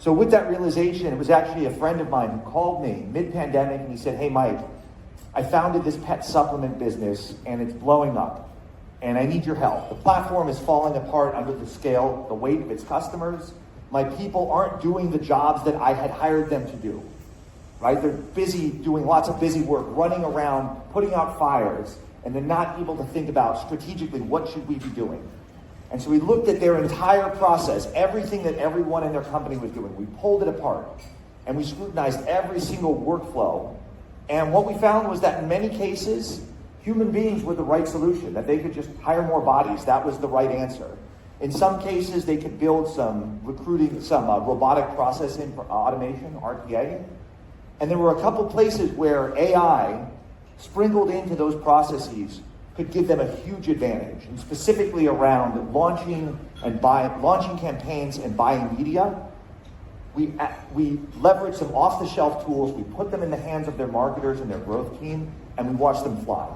So with that realization, it was actually a friend of mine who called me mid-pandemic and he said, hey Mike, I founded this pet supplement business and it's blowing up and I need your help. The platform is falling apart under the scale, the weight of its customers. My people aren't doing the jobs that I had hired them to do, right? They're busy doing lots of busy work, running around, putting out fires, and they're not able to think about strategically what should we be doing. And so we looked at their entire process, everything that everyone in their company was doing. We pulled it apart and we scrutinized every single workflow. And what we found was that in many cases, human beings were the right solution, that they could just hire more bodies. That was the right answer. In some cases, they could build some robotic process automation, RPA. And there were a couple places where AI sprinkled into those processes could give them a huge advantage, and specifically around launching campaigns and buying media. We leveraged some off-the-shelf tools, we put them in the hands of their marketers and their growth team, and we watched them fly.